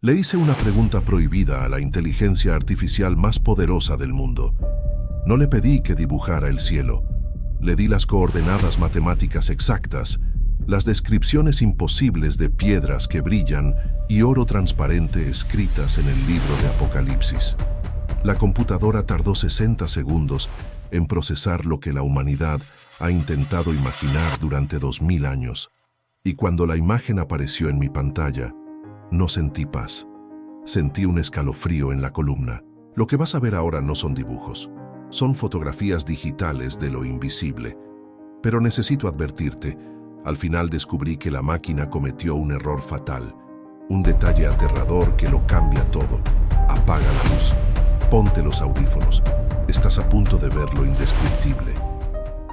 Le hice una pregunta prohibida a la inteligencia artificial más poderosa del mundo. No le pedí que dibujara el cielo. Le di las coordenadas matemáticas exactas, las descripciones imposibles de piedras que brillan y oro transparente escritas en el libro de Apocalipsis. La computadora tardó 60 segundos en procesar lo que la humanidad ha intentado imaginar durante 2000 años. Y cuando la imagen apareció en mi pantalla, no sentí paz. Sentí un escalofrío en la columna. Lo que vas a ver ahora no son dibujos. Son fotografías digitales de lo invisible. Pero necesito advertirte, al final descubrí que la máquina cometió un error fatal. Un detalle aterrador que lo cambia todo. Apaga la luz. Ponte los audífonos. Estás a punto de ver lo indescriptible.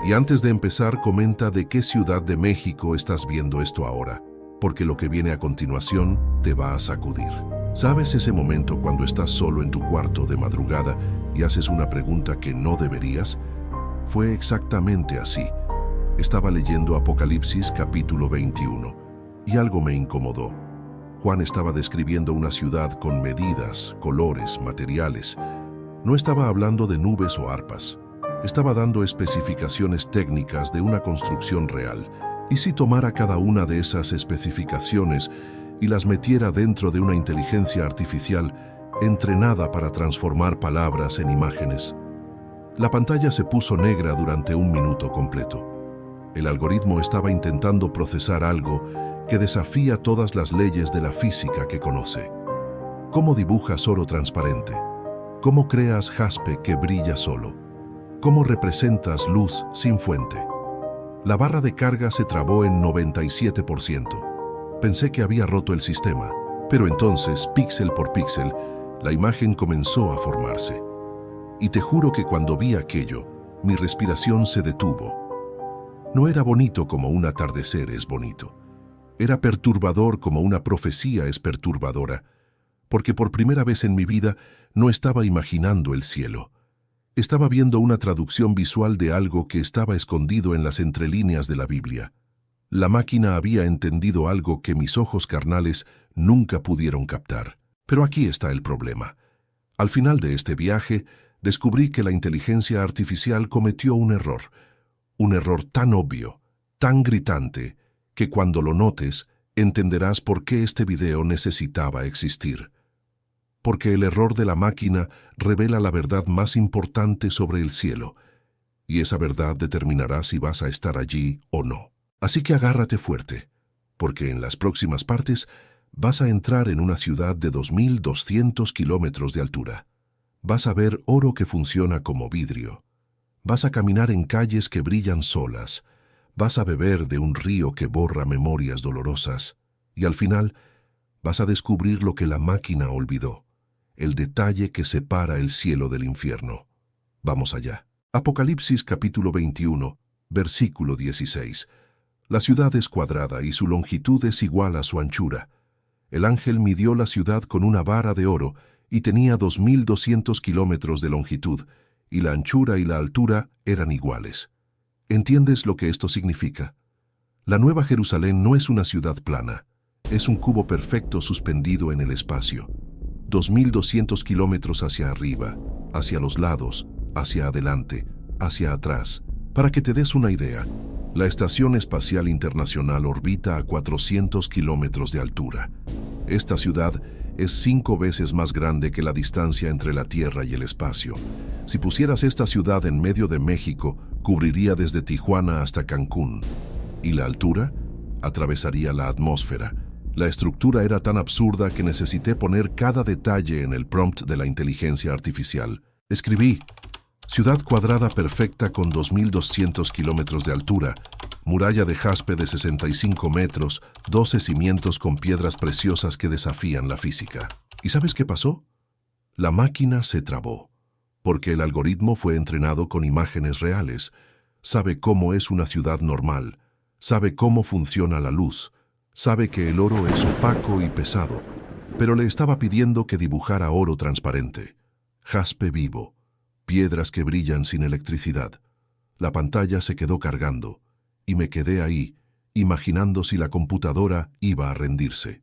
Y antes de empezar, comenta de qué ciudad de México estás viendo esto ahora, porque lo que viene a continuación te va a sacudir. ¿Sabes ese momento cuando estás solo en tu cuarto de madrugada y haces una pregunta que no deberías? Fue exactamente así. Estaba leyendo Apocalipsis capítulo 21 y algo me incomodó. Juan estaba describiendo una ciudad con medidas, colores, materiales. No estaba hablando de nubes o arpas. Estaba dando especificaciones técnicas de una construcción real. ¿Y si tomara cada una de esas especificaciones y las metiera dentro de una inteligencia artificial entrenada para transformar palabras en imágenes? La pantalla se puso negra durante 1 minuto completo. El algoritmo estaba intentando procesar algo que desafía todas las leyes de la física que conoce. ¿Cómo dibujas oro transparente? ¿Cómo creas jaspe que brilla solo? ¿Cómo representas luz sin fuente? La barra de carga se trabó en 97%. Pensé que había roto el sistema, pero entonces, píxel por píxel, la imagen comenzó a formarse. Y te juro que cuando vi aquello, mi respiración se detuvo. No era bonito como un atardecer es bonito. Era perturbador como una profecía es perturbadora, porque por primera vez en mi vida no estaba imaginando el cielo. Estaba viendo una traducción visual de algo que estaba escondido en las entrelíneas de la Biblia. La máquina había entendido algo que mis ojos carnales nunca pudieron captar. Pero aquí está el problema. Al final de este viaje, descubrí que la inteligencia artificial cometió un error tan obvio, tan gritante, que cuando lo notes, entenderás por qué este video necesitaba existir. Porque el error de la máquina revela la verdad más importante sobre el cielo, y esa verdad determinará si vas a estar allí o no. Así que agárrate fuerte, porque en las próximas partes vas a entrar en una ciudad de 2200 kilómetros de altura. Vas a ver oro que funciona como vidrio. Vas a caminar en calles que brillan solas. Vas a beber de un río que borra memorias dolorosas. Y al final, vas a descubrir lo que la máquina olvidó. El detalle que separa el cielo del infierno. Vamos allá. Apocalipsis capítulo 21, versículo 16. La ciudad es cuadrada y su longitud es igual a su anchura. El ángel midió la ciudad con una vara de oro y tenía 2200 kilómetros de longitud, y la anchura y la altura eran iguales. ¿Entiendes lo que esto significa? La Nueva Jerusalén no es una ciudad plana, es un cubo perfecto suspendido en el espacio. 2200 kilómetros hacia arriba, hacia los lados, hacia adelante, hacia atrás. Para que te des una idea, la Estación Espacial Internacional orbita a 400 kilómetros de altura. Esta ciudad es 5 veces más grande que la distancia entre la Tierra y el espacio. Si pusieras esta ciudad en medio de México, cubriría desde Tijuana hasta Cancún. ¿Y la altura? Atravesaría la atmósfera. La estructura era tan absurda que necesité poner cada detalle en el prompt de la inteligencia artificial. Escribí: ciudad cuadrada perfecta con 2200 kilómetros de altura, muralla de jaspe de 65 metros, 12 cimientos con piedras preciosas que desafían la física. ¿Y sabes qué pasó? La máquina se trabó, porque el algoritmo fue entrenado con imágenes reales. Sabe cómo es una ciudad normal, sabe cómo funciona la luz, sabe que el oro es opaco y pesado, pero le estaba pidiendo que dibujara oro transparente, jaspe vivo, piedras que brillan sin electricidad. La pantalla se quedó cargando, y me quedé ahí, imaginando si la computadora iba a rendirse.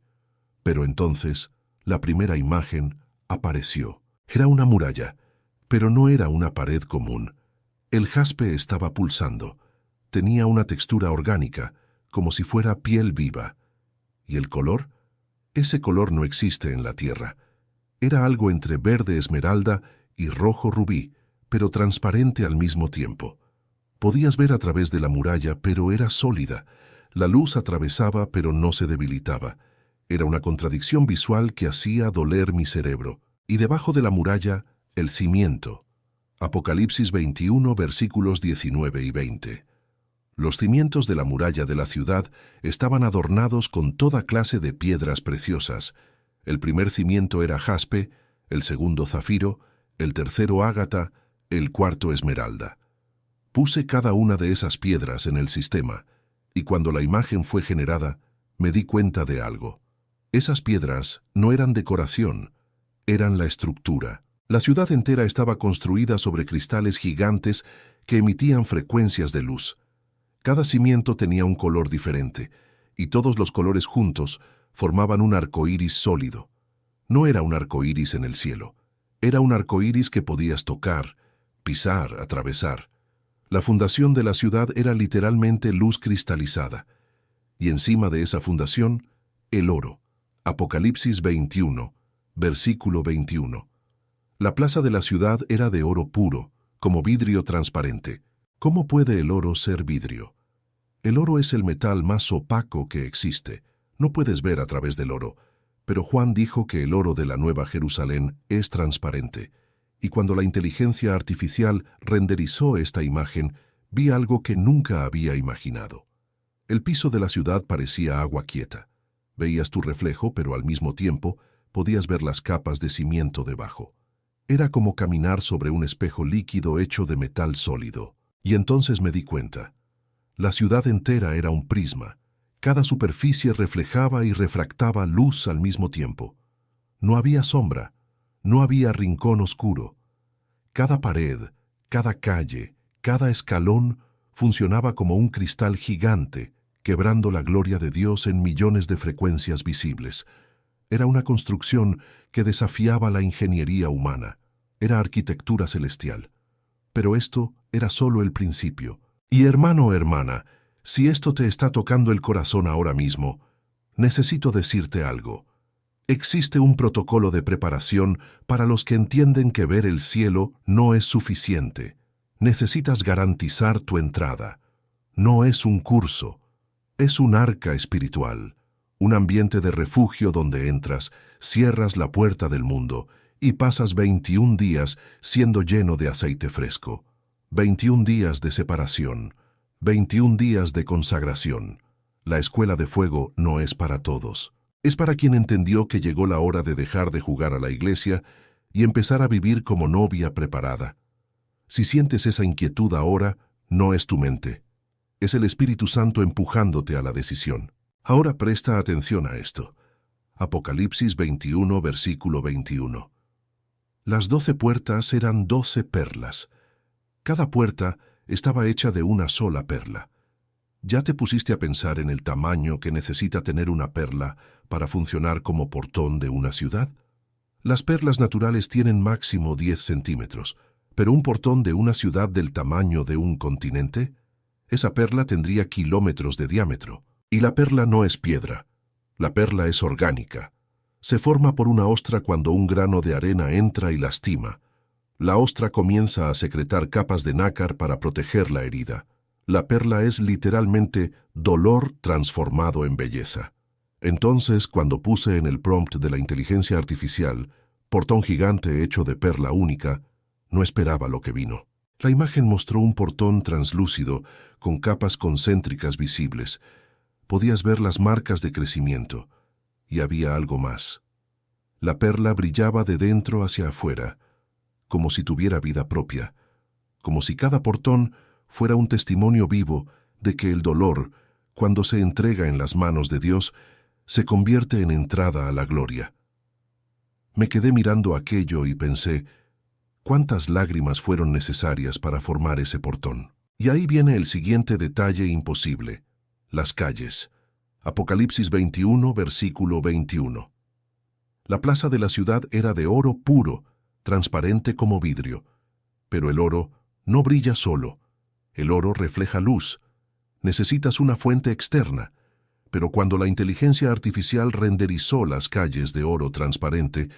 Pero entonces, la primera imagen apareció. Era una muralla, pero no era una pared común. El jaspe estaba pulsando. Tenía una textura orgánica, como si fuera piel viva. ¿Y el color? Ese color no existe en la Tierra. Era algo entre verde esmeralda y rojo rubí, pero transparente al mismo tiempo. Podías ver a través de la muralla, pero era sólida. La luz atravesaba, pero no se debilitaba. Era una contradicción visual que hacía doler mi cerebro. Y debajo de la muralla, el cimiento. Apocalipsis 21, versículos 19 y 20. Los cimientos de la muralla de la ciudad estaban adornados con toda clase de piedras preciosas. El primer cimiento era jaspe, el segundo zafiro, el tercero ágata, el cuarto esmeralda. Puse cada una de esas piedras en el sistema, y cuando la imagen fue generada, me di cuenta de algo. Esas piedras no eran decoración, eran la estructura. La ciudad entera estaba construida sobre cristales gigantes que emitían frecuencias de luz. Cada cimiento tenía un color diferente, y todos los colores juntos formaban un arco iris sólido. No era un arco iris en el cielo, era un arco iris que podías tocar, pisar, atravesar. La fundación de la ciudad era literalmente luz cristalizada, y encima de esa fundación, el oro. Apocalipsis 21, versículo 21. La plaza de la ciudad era de oro puro, como vidrio transparente. ¿Cómo puede el oro ser vidrio? El oro es el metal más opaco que existe. No puedes ver a través del oro. Pero Juan dijo que el oro de la Nueva Jerusalén es transparente. Y cuando la inteligencia artificial renderizó esta imagen, vi algo que nunca había imaginado. El piso de la ciudad parecía agua quieta. Veías tu reflejo, pero al mismo tiempo podías ver las capas de cimiento debajo. Era como caminar sobre un espejo líquido hecho de metal sólido. Y entonces me di cuenta. La ciudad entera era un prisma. Cada superficie reflejaba y refractaba luz al mismo tiempo. No había sombra, no había rincón oscuro. Cada pared, cada calle, cada escalón funcionaba como un cristal gigante, quebrando la gloria de Dios en millones de frecuencias visibles. Era una construcción que desafiaba la ingeniería humana. Era arquitectura celestial. Pero esto era solo el principio. Y hermano o hermana, si esto te está tocando el corazón ahora mismo, necesito decirte algo. Existe un protocolo de preparación para los que entienden que ver el cielo no es suficiente. Necesitas garantizar tu entrada. No es un curso, es un arca espiritual, un ambiente de refugio donde entras, cierras la puerta del mundo y pasas 21 días siendo lleno de aceite fresco. 21 días de separación, 21 días de consagración. La escuela de fuego no es para todos. Es para quien entendió que llegó la hora de dejar de jugar a la iglesia y empezar a vivir como novia preparada. Si sientes esa inquietud ahora, no es tu mente. Es el Espíritu Santo empujándote a la decisión. Ahora presta atención a esto. Apocalipsis 21, versículo 21. Las 12 puertas eran 12 perlas. Cada puerta estaba hecha de una sola perla. ¿Ya te pusiste a pensar en el tamaño que necesita tener una perla para funcionar como portón de una ciudad? Las perlas naturales tienen máximo 10 centímetros, pero un portón de una ciudad del tamaño de un continente, esa perla tendría kilómetros de diámetro. Y la perla no es piedra. La perla es orgánica. Se forma por una ostra cuando un grano de arena entra y lastima. La ostra comienza a secretar capas de nácar para proteger la herida. La perla es literalmente dolor transformado en belleza. Entonces, cuando puse en el prompt de la inteligencia artificial, portón gigante hecho de perla única, no esperaba lo que vino. La imagen mostró un portón translúcido con capas concéntricas visibles. Podías ver las marcas de crecimiento. Y había algo más. La perla brillaba de dentro hacia afuera, como si tuviera vida propia, como si cada portón fuera un testimonio vivo de que el dolor, cuando se entrega en las manos de Dios, se convierte en entrada a la gloria. Me quedé mirando aquello y pensé, ¿cuántas lágrimas fueron necesarias para formar ese portón? Y ahí viene el siguiente detalle imposible: las calles. Apocalipsis 21, versículo 21. La plaza de la ciudad era de oro puro, transparente como vidrio. Pero el oro no brilla solo. El oro refleja luz. Necesitas una fuente externa. Pero cuando la inteligencia artificial renderizó las calles de oro transparente,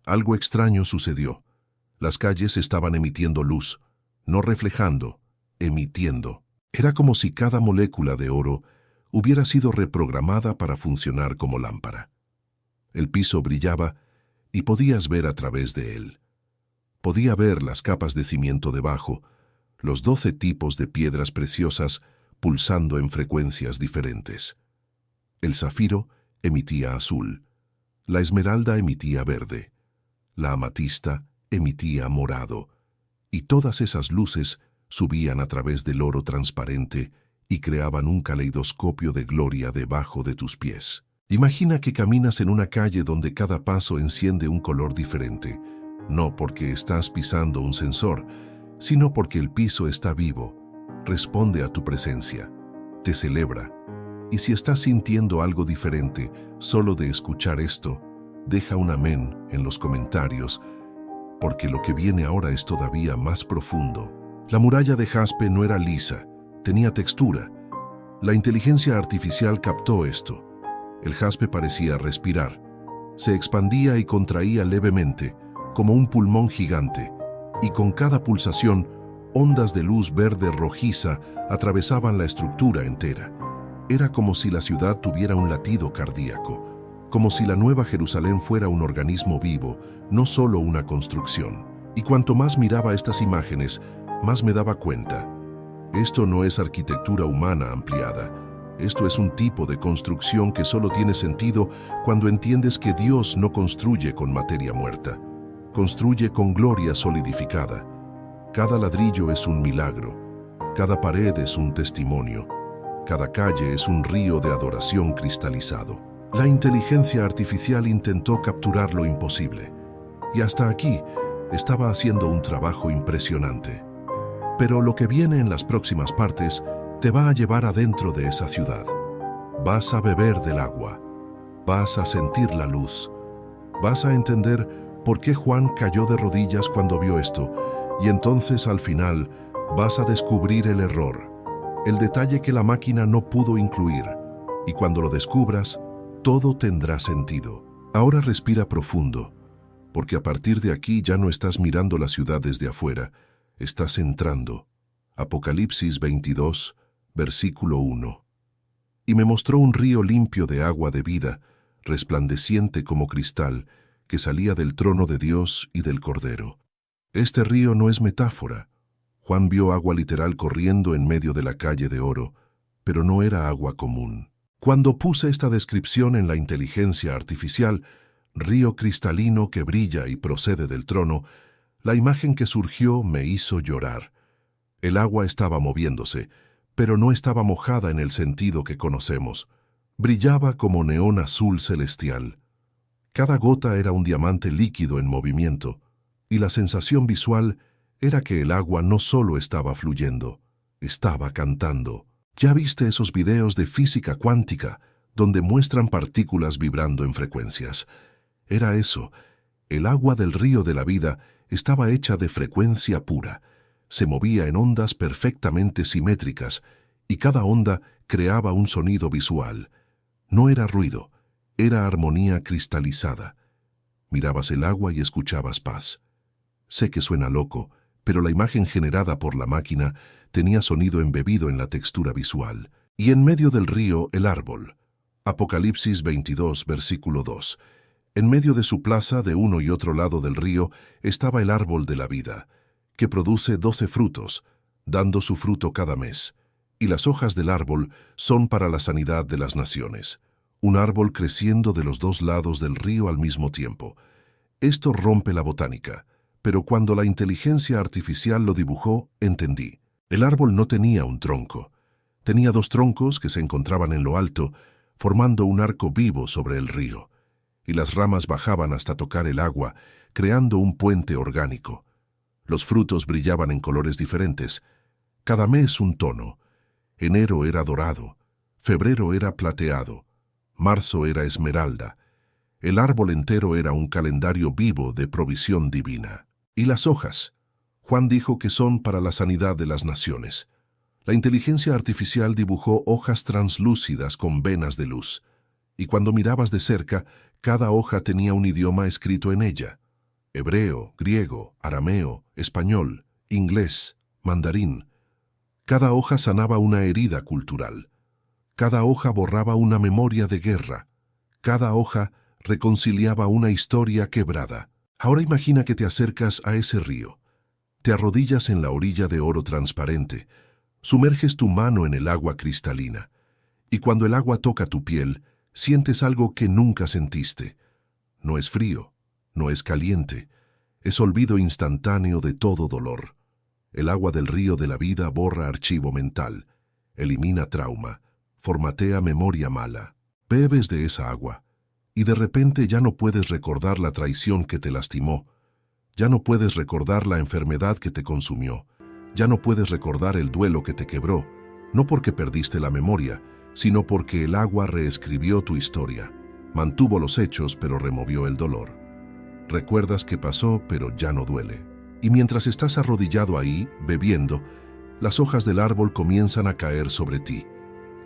algo extraño sucedió. Las calles estaban emitiendo luz, no reflejando, emitiendo. Era como si cada molécula de oro hubiera sido reprogramada para funcionar como lámpara. El piso brillaba y podías ver a través de él. Podía ver las capas de cimiento debajo, los 12 tipos de piedras preciosas pulsando en frecuencias diferentes. El zafiro emitía azul, la esmeralda emitía verde, la amatista emitía morado, y todas esas luces subían a través del oro transparente y creaban un caleidoscopio de gloria debajo de tus pies. Imagina que caminas en una calle donde cada paso enciende un color diferente, no porque estás pisando un sensor, sino porque el piso está vivo, responde a tu presencia, te celebra. Y si estás sintiendo algo diferente, solo de escuchar esto, deja un amén en los comentarios, porque lo que viene ahora es todavía más profundo. La muralla de jaspe no era lisa, tenía textura. La inteligencia artificial captó esto. El jaspe parecía respirar. Se expandía y contraía levemente, como un pulmón gigante, y con cada pulsación, ondas de luz verde rojiza atravesaban la estructura entera. Era como si la ciudad tuviera un latido cardíaco, como si la Nueva Jerusalén fuera un organismo vivo, no solo una construcción. Y cuanto más miraba estas imágenes, más me daba cuenta. Esto no es arquitectura humana ampliada. Esto es un tipo de construcción que solo tiene sentido cuando entiendes que Dios no construye con materia muerta. Construye con gloria solidificada. Cada ladrillo es un milagro. Cada pared es un testimonio. Cada calle es un río de adoración cristalizado. La inteligencia artificial intentó capturar lo imposible. Y hasta aquí estaba haciendo un trabajo impresionante. Pero lo que viene en las próximas partes te va a llevar adentro de esa ciudad. Vas a beber del agua. Vas a sentir la luz. Vas a entender por qué Juan cayó de rodillas cuando vio esto. Y entonces al final vas a descubrir el error. El detalle que la máquina no pudo incluir, y cuando lo descubras, todo tendrá sentido. Ahora respira profundo, porque a partir de aquí ya no estás mirando la ciudad desde afuera, estás entrando. Apocalipsis 22, versículo 1. Y me mostró un río limpio de agua de vida, resplandeciente como cristal, que salía del trono de Dios y del Cordero. Este río no es metáfora. Juan vio agua literal corriendo en medio de la calle de oro, pero no era agua común. Cuando puse esta descripción en la inteligencia artificial, río cristalino que brilla y procede del trono, la imagen que surgió me hizo llorar. El agua estaba moviéndose, pero no estaba mojada en el sentido que conocemos. Brillaba como neón azul celestial. Cada gota era un diamante líquido en movimiento, y la sensación visual era que el agua no solo estaba fluyendo, estaba cantando. ¿Ya viste esos videos de física cuántica donde muestran partículas vibrando en frecuencias? Era eso. El agua del río de la vida estaba hecha de frecuencia pura. Se movía en ondas perfectamente simétricas y cada onda creaba un sonido visual. No era ruido, era armonía cristalizada. Mirabas el agua y escuchabas paz. Sé que suena loco, pero la imagen generada por la máquina tenía sonido embebido en la textura visual. Y en medio del río, el árbol. Apocalipsis 22, versículo 2. En medio de su plaza, de uno y otro lado del río, estaba el árbol de la vida, que produce 12 frutos, dando su fruto cada mes. Y las hojas del árbol son para la sanidad de las naciones. Un árbol creciendo de los dos lados del río al mismo tiempo. Esto rompe la botánica. Pero cuando la inteligencia artificial lo dibujó, entendí. El árbol no tenía un tronco. Tenía dos troncos que se encontraban en lo alto, formando un arco vivo sobre el río. Y las ramas bajaban hasta tocar el agua, creando un puente orgánico. Los frutos brillaban en colores diferentes. Cada mes un tono. Enero era dorado. Febrero era plateado. Marzo era esmeralda. El árbol entero era un calendario vivo de provisión divina. Y las hojas. Juan dijo que son para la sanidad de las naciones. La inteligencia artificial dibujó hojas translúcidas con venas de luz. Y cuando mirabas de cerca, cada hoja tenía un idioma escrito en ella. Hebreo, griego, arameo, español, inglés, mandarín. Cada hoja sanaba una herida cultural. Cada hoja borraba una memoria de guerra. Cada hoja reconciliaba una historia quebrada. Ahora imagina que te acercas a ese río. Te arrodillas en la orilla de oro transparente. Sumerges tu mano en el agua cristalina. Y cuando el agua toca tu piel, sientes algo que nunca sentiste. No es frío, no es caliente. Es olvido instantáneo de todo dolor. El agua del río de la vida borra archivo mental, elimina trauma, formatea memoria mala. Bebes de esa agua, y de repente ya no puedes recordar la traición que te lastimó, ya no puedes recordar la enfermedad que te consumió, ya no puedes recordar el duelo que te quebró, no porque perdiste la memoria, sino porque el agua reescribió tu historia, mantuvo los hechos pero removió el dolor. Recuerdas que pasó pero ya no duele. Y mientras estás arrodillado ahí, bebiendo, las hojas del árbol comienzan a caer sobre ti.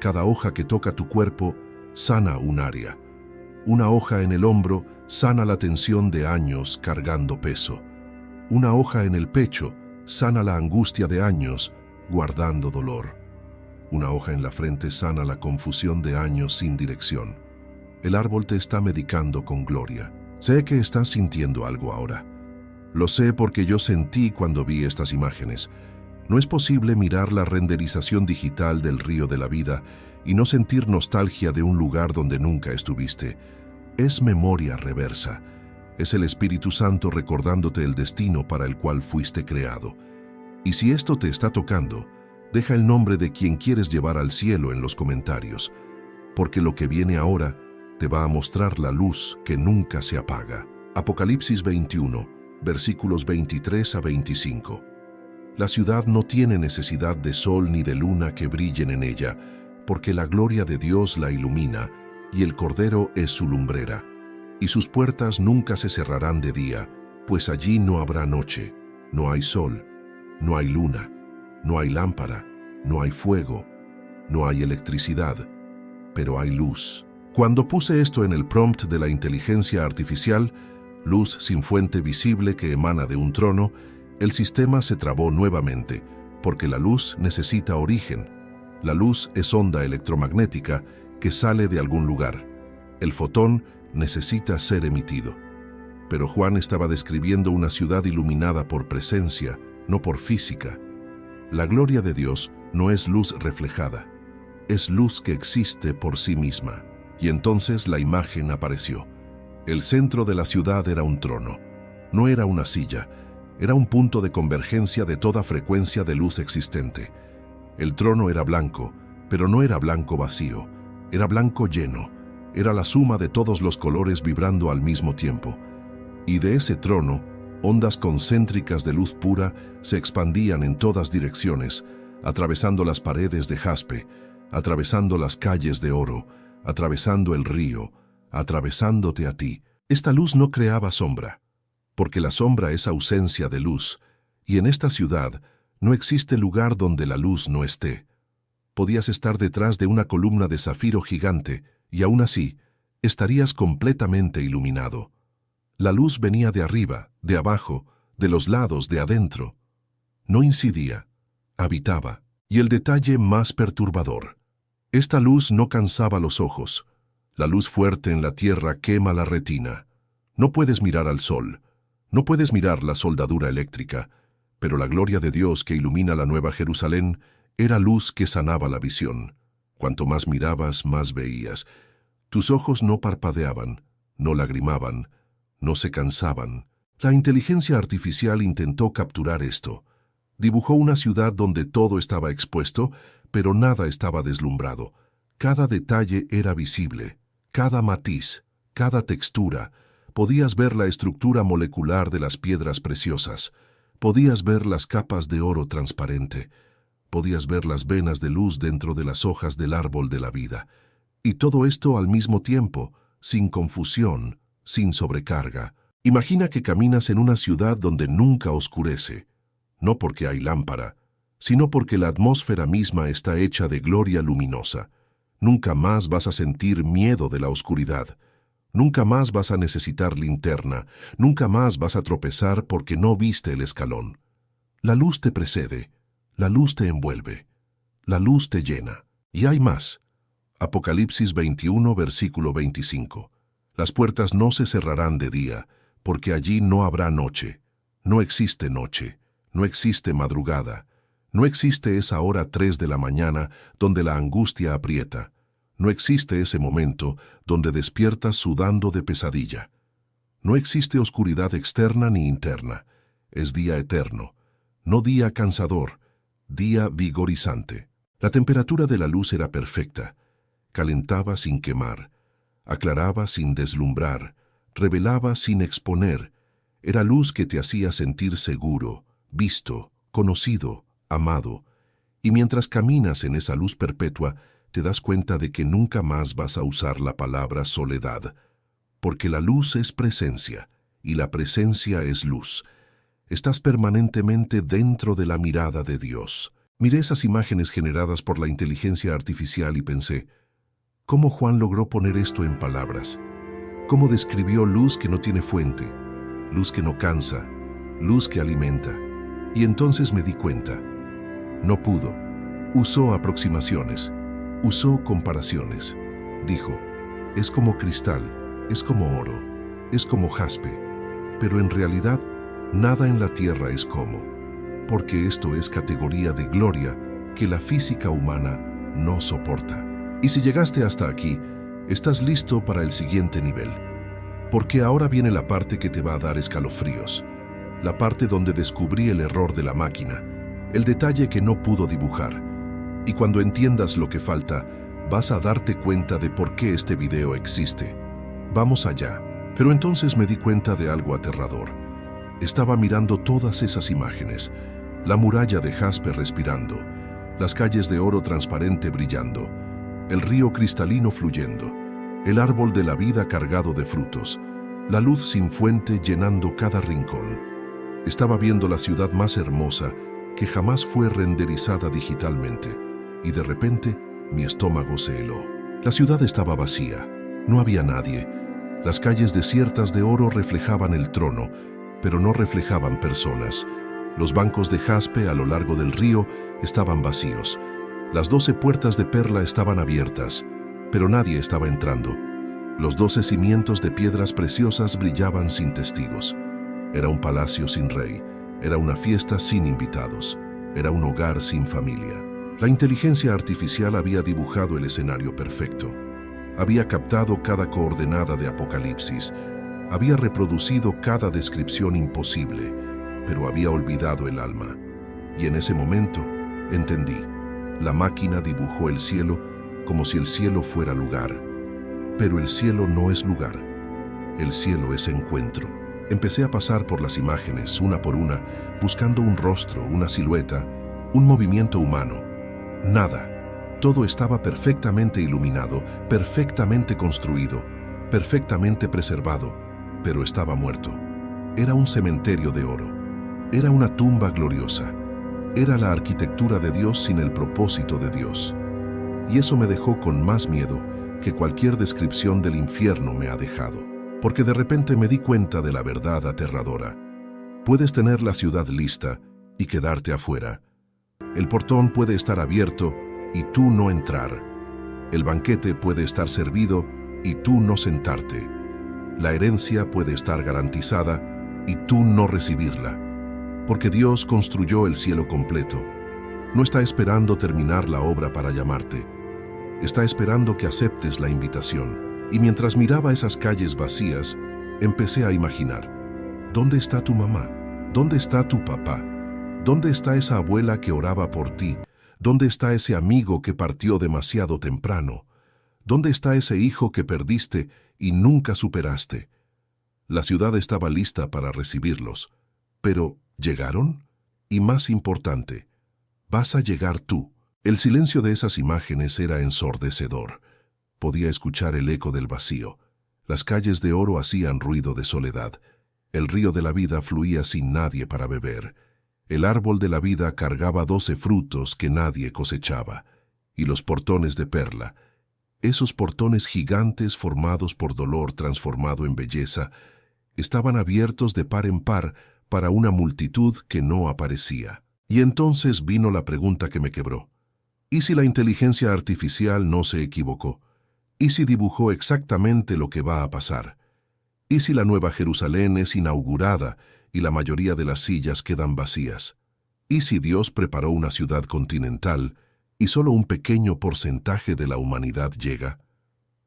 Cada hoja que toca tu cuerpo sana un área. Una hoja en el hombro sana la tensión de años cargando peso. Una hoja en el pecho sana la angustia de años guardando dolor. Una hoja en la frente sana la confusión de años sin dirección. El árbol te está medicando con gloria. Sé que estás sintiendo algo ahora. Lo sé porque yo sentí cuando vi estas imágenes. No es posible mirar la renderización digital del río de la vida y no sentir nostalgia de un lugar donde nunca estuviste. Es memoria reversa. Es el Espíritu Santo recordándote el destino para el cual fuiste creado. Y si esto te está tocando, deja el nombre de quien quieres llevar al cielo en los comentarios, porque lo que viene ahora te va a mostrar la luz que nunca se apaga. Apocalipsis 21, versículos 23 a 25. La ciudad no tiene necesidad de sol ni de luna que brillen en ella, porque la gloria de Dios la ilumina, y el Cordero es su lumbrera. Y sus puertas nunca se cerrarán de día, pues allí no habrá noche, no hay sol, no hay luna, no hay lámpara, no hay fuego, no hay electricidad, pero hay luz. Cuando puse esto en el prompt de la inteligencia artificial, luz sin fuente visible que emana de un trono, el sistema se trabó nuevamente, porque la luz necesita origen. La luz es onda electromagnética que sale de algún lugar. El fotón necesita ser emitido. Pero Juan estaba describiendo una ciudad iluminada por presencia, no por física. La gloria de Dios no es luz reflejada, es luz que existe por sí misma. Y entonces la imagen apareció. El centro de la ciudad era un trono. No era una silla, era un punto de convergencia de toda frecuencia de luz existente. El trono era blanco, pero no era blanco vacío, era blanco lleno, era la suma de todos los colores vibrando al mismo tiempo. Y de ese trono, ondas concéntricas de luz pura se expandían en todas direcciones, atravesando las paredes de jaspe, atravesando las calles de oro, atravesando el río, atravesándote a ti. Esta luz no creaba sombra, porque la sombra es ausencia de luz, y en esta ciudad no existe lugar donde la luz no esté. Podías estar detrás de una columna de zafiro gigante, y aún así, estarías completamente iluminado. La luz venía de arriba, de abajo, de los lados, de adentro. No incidía, habitaba. Y el detalle más perturbador: esta luz no cansaba los ojos. La luz fuerte en la tierra quema la retina. No puedes mirar al sol, no puedes mirar la soldadura eléctrica, pero la gloria de Dios que ilumina la Nueva Jerusalén era luz que sanaba la visión. Cuanto más mirabas, más veías. Tus ojos no parpadeaban, no lagrimaban, no se cansaban. La inteligencia artificial intentó capturar esto. Dibujó una ciudad donde todo estaba expuesto, pero nada estaba deslumbrado. Cada detalle era visible, cada matiz, cada textura. Podías ver la estructura molecular de las piedras preciosas. Podías ver las capas de oro transparente. Podías ver las venas de luz dentro de las hojas del árbol de la vida. Y todo esto al mismo tiempo, sin confusión, sin sobrecarga. Imagina que caminas en una ciudad donde nunca oscurece, no porque hay lámpara, sino porque la atmósfera misma está hecha de gloria luminosa. Nunca más vas a sentir miedo de la oscuridad. Nunca más vas a necesitar linterna. Nunca más vas a tropezar porque no viste el escalón. La luz te precede. La luz te envuelve. La luz te llena. Y hay más. Apocalipsis 21, versículo 25. Las puertas no se cerrarán de día, porque allí no habrá noche. No existe noche. No existe madrugada. No existe esa hora 3 de la mañana donde la angustia aprieta. No existe ese momento donde despiertas sudando de pesadilla. No existe oscuridad externa ni interna. Es día eterno. No día cansador, día vigorizante. La temperatura de la luz era perfecta. Calentaba sin quemar. Aclaraba sin deslumbrar. Revelaba sin exponer. Era luz que te hacía sentir seguro, visto, conocido, amado. Y mientras caminas en esa luz perpetua, te das cuenta de que nunca más vas a usar la palabra soledad, porque la luz es presencia, y la presencia es luz. Estás permanentemente dentro de la mirada de Dios. Miré esas imágenes generadas por la inteligencia artificial y pensé, ¿cómo Juan logró poner esto en palabras? ¿Cómo describió luz que no tiene fuente, luz que no cansa, luz que alimenta? Y entonces me di cuenta. No pudo. Usó aproximaciones. Usó comparaciones. Dijo, es como cristal, es como oro, es como jaspe, pero en realidad nada en la tierra es como, porque esto es categoría de gloria que la física humana no soporta. Y si llegaste hasta aquí, estás listo para el siguiente nivel, porque ahora viene la parte que te va a dar escalofríos, la parte donde descubrí el error de la máquina, el detalle que no pudo dibujar. Y cuando entiendas lo que falta, vas a darte cuenta de por qué este video existe. Vamos allá. Pero entonces me di cuenta de algo aterrador. Estaba mirando todas esas imágenes, la muralla de jaspe respirando, las calles de oro transparente brillando, el río cristalino fluyendo, el árbol de la vida cargado de frutos, la luz sin fuente llenando cada rincón. Estaba viendo la ciudad más hermosa que jamás fue renderizada digitalmente. Y de repente, mi estómago se heló. La ciudad estaba vacía. No había nadie. Las calles desiertas de oro reflejaban el trono, pero no reflejaban personas. Los bancos de jaspe a lo largo del río estaban vacíos. Las 12 puertas de perla estaban abiertas, pero nadie estaba entrando. Los 12 cimientos de piedras preciosas brillaban sin testigos. Era un palacio sin rey. Era una fiesta sin invitados. Era un hogar sin familia. La inteligencia artificial había dibujado el escenario perfecto. Había captado cada coordenada de Apocalipsis. Había reproducido cada descripción imposible, pero había olvidado el alma. Y en ese momento, entendí. La máquina dibujó el cielo como si el cielo fuera lugar. Pero el cielo no es lugar. El cielo es encuentro. Empecé a pasar por las imágenes, una por una, buscando un rostro, una silueta, un movimiento humano. Nada. Todo estaba perfectamente iluminado, perfectamente construido, perfectamente preservado, pero estaba muerto. Era un cementerio de oro. Era una tumba gloriosa. Era la arquitectura de Dios sin el propósito de Dios. Y eso me dejó con más miedo que cualquier descripción del infierno me ha dejado. Porque de repente me di cuenta de la verdad aterradora. Puedes tener la ciudad lista y quedarte afuera. El portón puede estar abierto y tú no entrar. El banquete puede estar servido y tú no sentarte. La herencia puede estar garantizada y tú no recibirla. Porque Dios construyó el cielo completo. No está esperando terminar la obra para llamarte. Está esperando que aceptes la invitación. Y mientras miraba esas calles vacías, empecé a imaginar. ¿Dónde está tu mamá? ¿Dónde está tu papá? ¿Dónde está esa abuela que oraba por ti? ¿Dónde está ese amigo que partió demasiado temprano? ¿Dónde está ese hijo que perdiste y nunca superaste? La ciudad estaba lista para recibirlos. Pero, ¿llegaron? Y más importante, vas a llegar tú. El silencio de esas imágenes era ensordecedor. Podía escuchar el eco del vacío. Las calles de oro hacían ruido de soledad. El río de la vida fluía sin nadie para beber. El árbol de la vida cargaba 12 frutos que nadie cosechaba. Y los portones de perla, esos portones gigantes formados por dolor transformado en belleza, estaban abiertos de par en par para una multitud que no aparecía. Y entonces vino la pregunta que me quebró. ¿Y si la inteligencia artificial no se equivocó? ¿Y si dibujó exactamente lo que va a pasar? ¿Y si la Nueva Jerusalén es inaugurada y la mayoría de las sillas quedan vacías? ¿Y si Dios preparó una ciudad continental y solo un pequeño porcentaje de la humanidad llega?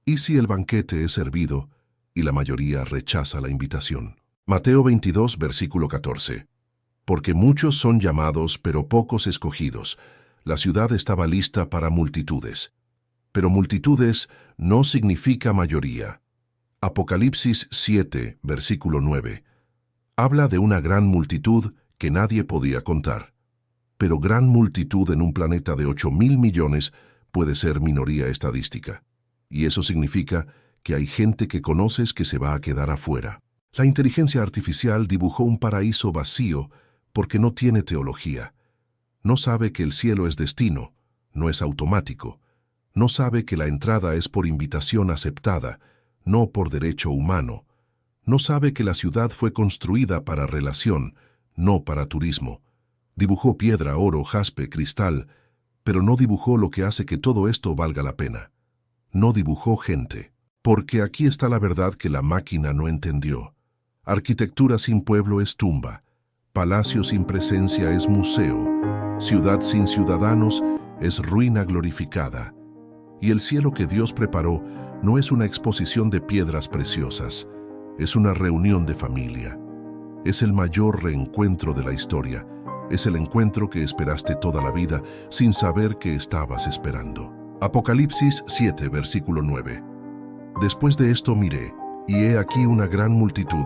¿Y si el banquete es servido y la mayoría rechaza la invitación? Mateo 22, versículo 14. Porque muchos son llamados, pero pocos escogidos. La ciudad estaba lista para multitudes. Pero multitudes no significa mayoría. Apocalipsis 7, versículo 9. Habla de una gran multitud que nadie podía contar. Pero gran multitud en un planeta de 8.000 millones puede ser minoría estadística. Y eso significa que hay gente que conoces que se va a quedar afuera. La inteligencia artificial dibujó un paraíso vacío porque no tiene teología. No sabe que el cielo es destino, no es automático. No sabe que la entrada es por invitación aceptada, no por derecho humano. No sabe que la ciudad fue construida para relación, no para turismo. Dibujó piedra, oro, jaspe, cristal, pero no dibujó lo que hace que todo esto valga la pena. No dibujó gente. Porque aquí está la verdad que la máquina no entendió. Arquitectura sin pueblo es tumba. Palacio sin presencia es museo. Ciudad sin ciudadanos es ruina glorificada. Y el cielo que Dios preparó no es una exposición de piedras preciosas, es una reunión de familia. Es el mayor reencuentro de la historia. Es el encuentro que esperaste toda la vida sin saber que estabas esperando. Apocalipsis 7, versículo 9. Después de esto miré, y he aquí una gran multitud,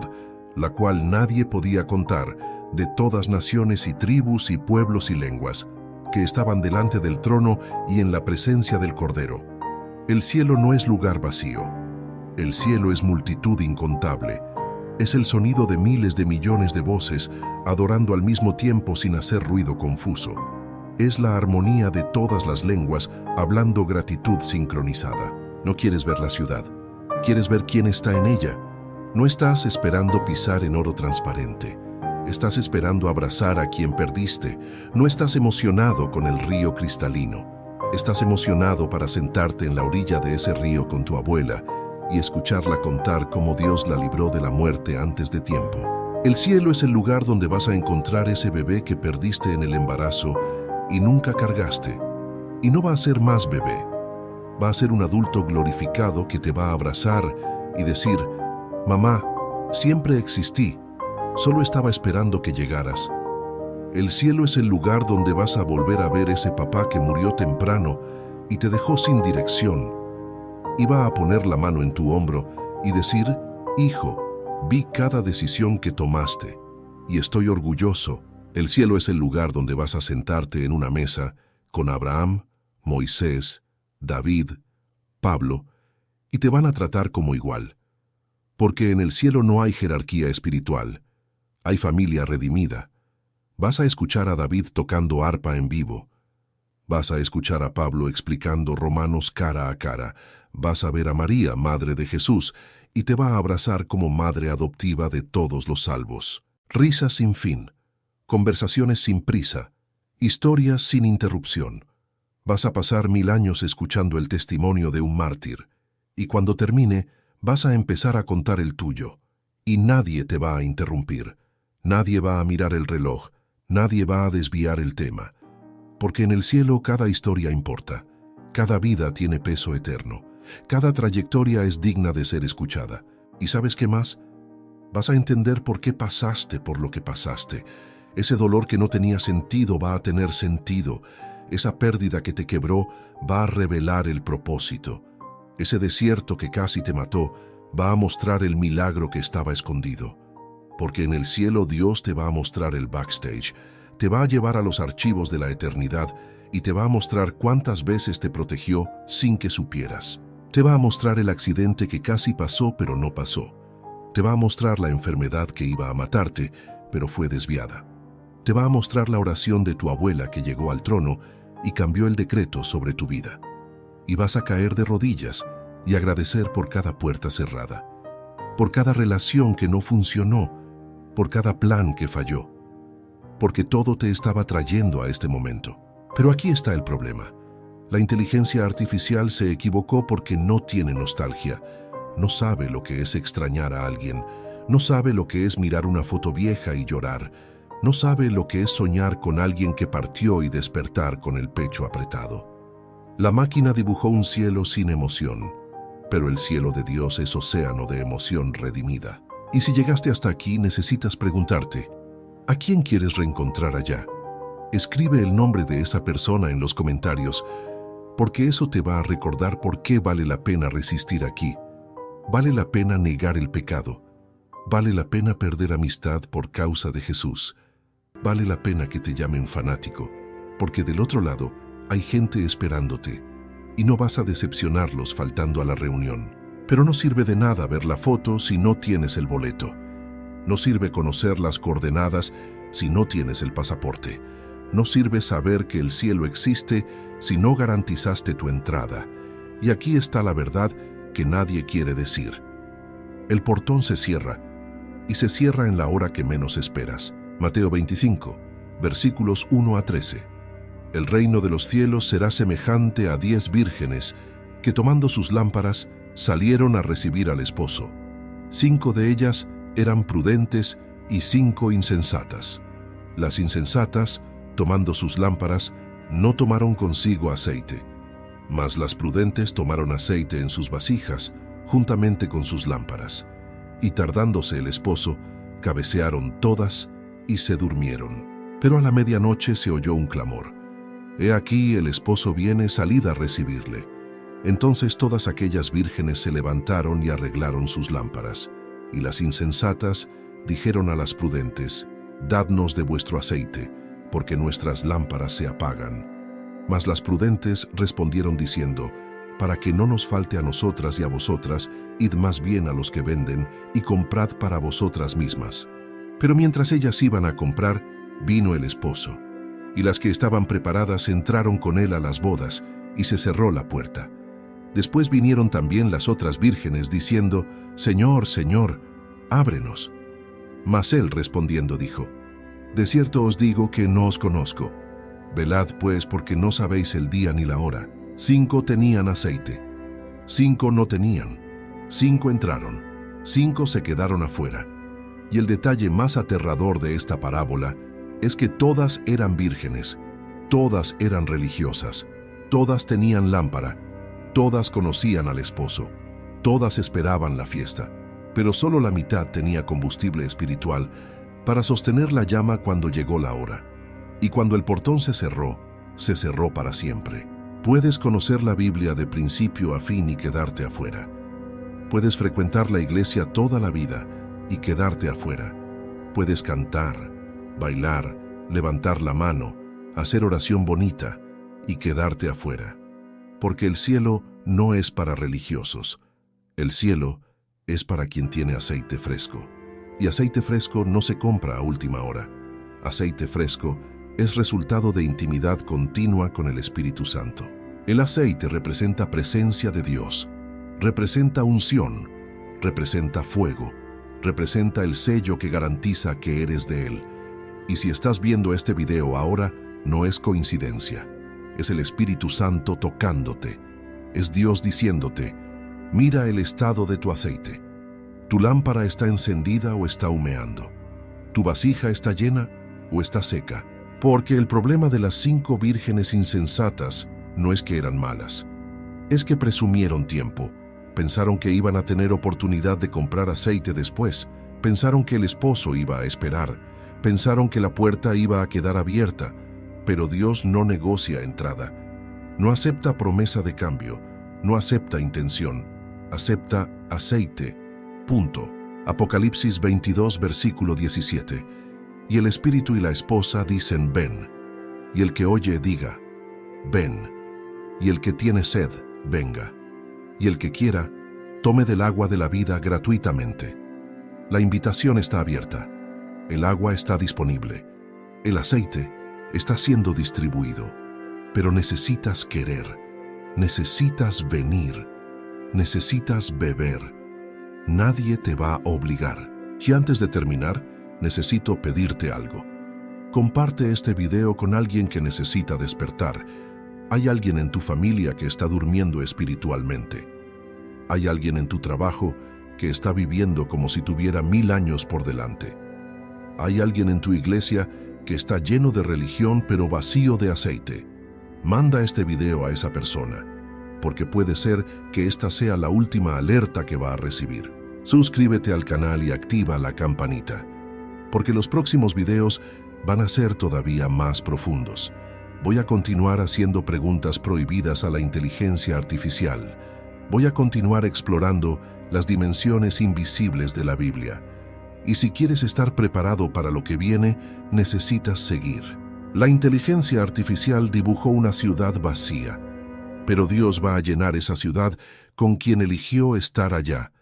la cual nadie podía contar, de todas naciones y tribus y pueblos y lenguas, que estaban delante del trono y en la presencia del Cordero. El cielo no es lugar vacío. El cielo es multitud incontable. Es el sonido de miles de millones de voces, adorando al mismo tiempo sin hacer ruido confuso. Es la armonía de todas las lenguas, hablando gratitud sincronizada. ¿No quieres ver la ciudad? ¿Quieres ver quién está en ella? No estás esperando pisar en oro transparente. Estás esperando abrazar a quien perdiste. No estás emocionado con el río cristalino. Estás emocionado para sentarte en la orilla de ese río con tu abuela y escucharla contar cómo Dios la libró de la muerte antes de tiempo. El cielo es el lugar donde vas a encontrar ese bebé que perdiste en el embarazo y nunca cargaste. Y no va a ser más bebé. Va a ser un adulto glorificado que te va a abrazar y decir: mamá, siempre existí, solo estaba esperando que llegaras. El cielo es el lugar donde vas a volver a ver ese papá que murió temprano y te dejó sin dirección. Y va a poner la mano en tu hombro y decir: hijo, vi cada decisión que tomaste y estoy orgulloso. El cielo es el lugar donde vas a sentarte en una mesa con Abraham, Moisés, David, Pablo, y te van a tratar como igual. Porque en el cielo no hay jerarquía espiritual, hay familia redimida. Vas a escuchar a David tocando arpa en vivo. Vas a escuchar a Pablo explicando Romanos cara a cara. Vas a ver a María, madre de Jesús, y te va a abrazar como madre adoptiva de todos los salvos. Risas sin fin, conversaciones sin prisa, historias sin interrupción. Vas a pasar 1000 años escuchando el testimonio de un mártir, y cuando termine, vas a empezar a contar el tuyo, y nadie te va a interrumpir. Nadie va a mirar el reloj, nadie va a desviar el tema, porque en el cielo cada historia importa, cada vida tiene peso eterno, cada trayectoria es digna de ser escuchada. ¿Y sabes qué más? Vas a entender por qué pasaste por lo que pasaste. Ese dolor que no tenía sentido va a tener sentido. Esa pérdida que te quebró va a revelar el propósito. Ese desierto que casi te mató va a mostrar el milagro que estaba escondido. Porque en el cielo Dios te va a mostrar el backstage, te va a llevar a los archivos de la eternidad y te va a mostrar cuántas veces te protegió sin que supieras. Te va a mostrar el accidente que casi pasó pero no pasó. Te va a mostrar la enfermedad que iba a matarte, pero fue desviada. Te va a mostrar la oración de tu abuela que llegó al trono y cambió el decreto sobre tu vida. Y vas a caer de rodillas y agradecer por cada puerta cerrada, por cada relación que no funcionó, por cada plan que falló, porque todo te estaba trayendo a este momento. Pero aquí está el problema. La inteligencia artificial se equivocó porque no tiene nostalgia, no sabe lo que es extrañar a alguien, no sabe lo que es mirar una foto vieja y llorar, no sabe lo que es soñar con alguien que partió y despertar con el pecho apretado. La máquina dibujó un cielo sin emoción, pero el cielo de Dios es océano de emoción redimida. Y si llegaste hasta aquí, necesitas preguntarte, ¿a quién quieres reencontrar allá? Escribe el nombre de esa persona en los comentarios, porque eso te va a recordar por qué vale la pena resistir aquí. Vale la pena negar el pecado. Vale la pena perder amistad por causa de Jesús. Vale la pena que te llamen fanático, porque del otro lado hay gente esperándote y no vas a decepcionarlos faltando a la reunión. Pero no sirve de nada ver la foto si no tienes el boleto. No sirve conocer las coordenadas si no tienes el pasaporte. No sirve saber que el cielo existe si no garantizaste tu entrada. Y aquí está la verdad que nadie quiere decir. El portón se cierra, y se cierra en la hora que menos esperas. Mateo 25, versículos 1 a 13. El reino de los cielos será semejante a 10 vírgenes que tomando sus lámparas salieron a recibir al esposo. 5 de ellas eran prudentes y 5 insensatas. Las insensatas, tomando sus lámparas, no tomaron consigo aceite, mas las prudentes tomaron aceite en sus vasijas, juntamente con sus lámparas. Y tardándose el esposo, cabecearon todas y se durmieron. Pero a la medianoche se oyó un clamor. He aquí el esposo viene, salid a recibirle. Entonces todas aquellas vírgenes se levantaron y arreglaron sus lámparas. Y las insensatas dijeron a las prudentes, dadnos de vuestro aceite, porque nuestras lámparas se apagan. Mas las prudentes respondieron diciendo, para que no nos falte a nosotras y a vosotras, id más bien a los que venden y comprad para vosotras mismas. Pero mientras ellas iban a comprar, vino el esposo. Y las que estaban preparadas entraron con él a las bodas, y se cerró la puerta. Después vinieron también las otras vírgenes, diciendo, Señor, Señor, ábrenos. Mas él respondiendo dijo, de cierto os digo que no os conozco. Velad pues, porque no sabéis el día ni la hora. 5 tenían aceite, 5 no tenían, 5 entraron, 5 se quedaron afuera. Y el detalle más aterrador de esta parábola es que todas eran vírgenes, todas eran religiosas, todas tenían lámpara, todas conocían al esposo, todas esperaban la fiesta, pero solo la mitad tenía combustible espiritual para sostener la llama cuando llegó la hora. Y cuando el portón se cerró para siempre. Puedes conocer la Biblia de principio a fin y quedarte afuera. Puedes frecuentar la iglesia toda la vida y quedarte afuera. Puedes cantar, bailar, levantar la mano, hacer oración bonita y quedarte afuera. Porque el cielo no es para religiosos. El cielo es para quien tiene aceite fresco. Y aceite fresco no se compra a última hora. Aceite fresco es resultado de intimidad continua con el Espíritu Santo. El aceite representa presencia de Dios, representa unción, representa fuego, representa el sello que garantiza que eres de Él. Y si estás viendo este video ahora, no es coincidencia. Es el Espíritu Santo tocándote. Es Dios diciéndote, mira el estado de tu aceite. ¿Tu lámpara está encendida o está humeando? ¿Tu vasija está llena o está seca? Porque el problema de las 5 vírgenes insensatas no es que eran malas. Es que presumieron tiempo. Pensaron que iban a tener oportunidad de comprar aceite después. Pensaron que el esposo iba a esperar. Pensaron que la puerta iba a quedar abierta. Pero Dios no negocia entrada. No acepta promesa de cambio. No acepta intención. Acepta aceite. Punto. Apocalipsis 22, versículo 17. Y el espíritu y la esposa dicen, ven. Y el que oye diga, ven. Y el que tiene sed, venga. y el que quiera, tome del agua de la vida gratuitamente. La invitación está abierta. El agua está disponible. El aceite está siendo distribuido. Pero necesitas querer. Necesitas venir. Necesitas beber. Nadie te va a obligar. Y antes de terminar, necesito pedirte algo. Comparte este video con alguien que necesita despertar. Hay alguien en tu familia que está durmiendo espiritualmente. Hay alguien en tu trabajo que está viviendo como si tuviera 1000 años por delante. Hay alguien en tu iglesia que está lleno de religión pero vacío de aceite. Manda este video a esa persona, porque puede ser que esta sea la última alerta que va a recibir. Suscríbete al canal y activa la campanita, porque los próximos videos van a ser todavía más profundos. Voy a continuar haciendo preguntas prohibidas a la inteligencia artificial. Voy a continuar explorando las dimensiones invisibles de la Biblia. Y si quieres estar preparado para lo que viene, necesitas seguir. La inteligencia artificial dibujó una ciudad vacía, pero Dios va a llenar esa ciudad con quien eligió estar allá.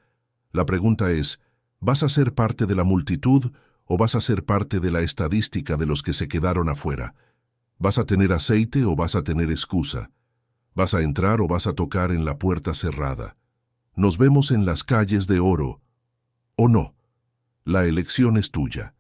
La pregunta es, ¿vas a ser parte de la multitud o vas a ser parte de la estadística de los que se quedaron afuera? ¿Vas a tener aceite o vas a tener excusa? ¿Vas a entrar o vas a tocar en la puerta cerrada? ¿Nos vemos en las calles de oro o no? La elección es tuya.